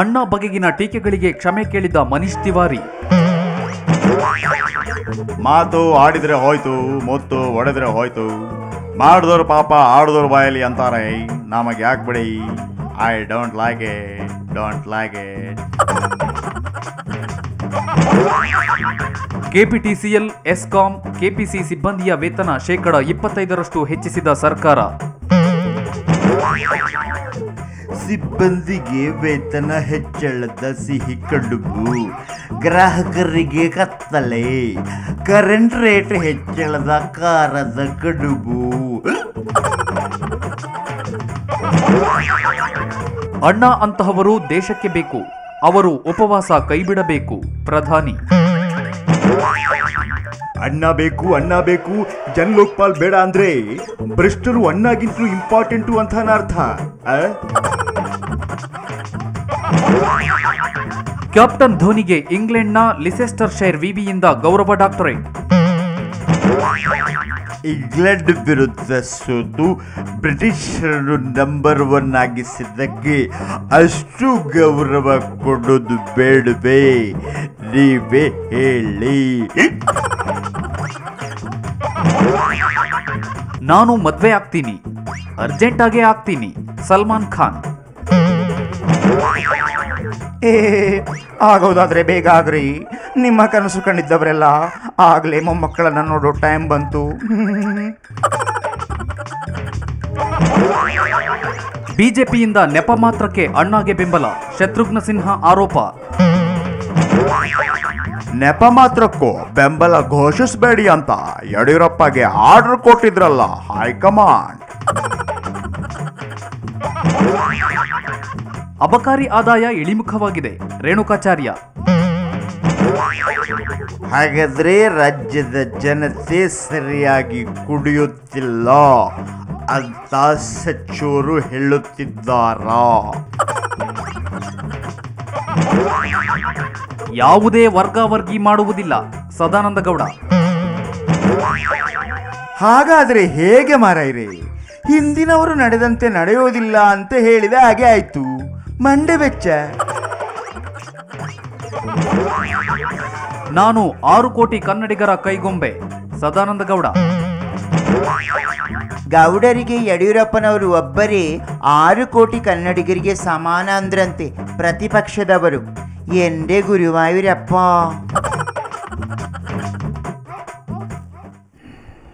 ಅಣ್ಣಾ ಬಗೆಗಿನ ಟೀಕೆಗಳಿಗೆ ಕ್ಷಮೆ ಕೇಳಿದ ಮನೀಶ್ ತಿವಾರಿ. ಮಾತು ಆಡಿದ್ರೆ ಹೋಯ್ತು, ಮುತ್ತು ಒಡೆದ್ರೆ ಹೋಯ್ತು. ಮಾಡಿದವ್ರು ಪಾಪ ಆಡಿದವ್ರು ಬಾಯಲ್ಲಿ ಅಂತಾರೆ. ನಮಗೆ ಯಾಕೆ ಬಿಡಿ, I don't like it. KPTCL, ESCOM, KPC ಸಿಬ್ಬಂದಿಯ ವೇತನ 25% ಹೆಚ್ಚಿಸಿದ ಸರ್ಕಾರ. ಸಿಬ್ಬಂದಿಗೆ ವೇತನ ಹೆಚ್ಚಳದ ಸಿಹಿ ಕಡುಬು, ಗ್ರಾಹಕರಿಗೆ ಕತ್ತಲೆ. ಕರೆಂಟ್ ರೇಟ್ ಹೆಚ್ಚಳದ ಕಾರದ ಕಡುಬು. ಅಣ್ಣಾ ಅಂತಹವರು ದೇಶಕ್ಕೆ ಬೇಕು, ಅವರು ಉಪವಾಸ ಕೈಬಿಡಬೇಕು. ಪ್ರಧಾನಿ. ಅಣ್ಣ ಬೇಕು, ಜನ್ ಲೋಕ್ಪಾಲ್ ಬೇಡ ಅಂದ್ರೆ ಭ್ರಷ್ಟರು ಅಣ್ಣಗಿಂತಲೂ ಇಂಪಾರ್ಟೆಂಟು ಅಂತ ಅರ್ಥ. ಕ್ಯಾಪ್ಟನ್ ಧೋನಿಗೆ ಇಂಗ್ಲೆಂಡ್ನ ಲಿಸೆಸ್ಟರ್ಶೈರ್ ವಿವಿಯಿಂದ ಗೌರವ ಡಾಕ್ಟರೇಟ್. ಇಂಗ್ಲೆಂಡ್ ವಿರುದ್ಧ ಸೋತು ಬ್ರಿಟಿಷರನ್ನು ನಂಬರ್ 1 ಆಗಿಸಿದ್ದಕ್ಕೆ ಅಷ್ಟು ಗೌರವ ಕೊಡೋದು ಬೇಡವೇ? ನೀವೇ ಹೇಳಿ. ನಾನು ಮದ್ವೆ ಆಗ್ತೀನಿ, ಅರ್ಜೆಂಟಾಗೇ ಆಗ್ತೀನಿ. ಸಲ್ಮಾನ್ ಖಾನ್. ಆಗೋದಾದ್ರೆ ಬೇಗ ಆಗ್ರಿ. ನಿಮ್ಮ ಕನಸು ಕಂಡಿದ್ದವರೆಲ್ಲ ಆಗ್ಲೇ ಮೊಮ್ಮಕ್ಕಳನ್ನ ನೋಡೋ ಟೈಮ್ ಬಂತು. ಬಿಜೆಪಿಯಿಂದ ನೆಪ ಮಾತ್ರಕ್ಕೆ ಅಣ್ಣಾಗೆ ಬೆಂಬಲ. ಶತ್ರುಘ್ನ ಸಿನ್ಹಾ ಆರೋಪ. ನೆಪ ಮಾತ್ರಕ್ಕೂ ಬೆಂಬಲ ಘೋಷಿಸಬೇಡಿ ಅಂತ ಯಡಿಯೂರಪ್ಪಗೆ ಆರ್ಡರ್ ಕೊಟ್ಟಿದ್ರಲ್ಲ ಹೈಕಮಾಂಡ್. ಅಬಕಾರಿ ಆದಾಯ ಇಳಿಮುಖವಾಗಿದೆ. ರೇಣುಕಾಚಾರ್ಯ. ಹಾಗಾದ್ರೆ ರಾಜ್ಯದ ಜನತೆ ಸರಿಯಾಗಿ ಕುಡಿಯುತ್ತಿಲ್ಲ ಅಂತ ಸಚಿವರು ಹೇಳುತ್ತಿದ್ದಾರಾ? ಯಾವುದೇ ವರ್ಗಾವರ್ಗಿ ಮಾಡುವುದಿಲ್ಲ. ಸದಾನಂದ ಗೌಡ. ಹಾಗಾದ್ರೆ ಹೇಗೆ ಮಾರಾಯ್ರೆ? ಹಿಂದಿನವರು ನಡೆದಂತೆ ನಡೆಯೋದಿಲ್ಲ ಅಂತ ಹೇಳಿದ ಹಾಗೆ ಆಯ್ತು. ಮಂಡೆ ಬೆಚ್ಚ. ನಾನು 6 ಕೋಟಿ ಕನ್ನಡಿಗರ ಕೈಗೊಂಬೆ. ಸದಾನಂದ ಗೌಡ. ಗೌಡರಿಗೆ ಯಡಿಯೂರಪ್ಪನವರು ಒಬ್ಬರೇ 6 ಕೋಟಿ ಕನ್ನಡಿಗರಿಗೆ ಸಮಾನ ಅಂದ್ರಂತೆ ಪ್ರತಿಪಕ್ಷದವರು. ಎಂದೇ ಗುರುವಾಯೂರಪ್ಪ.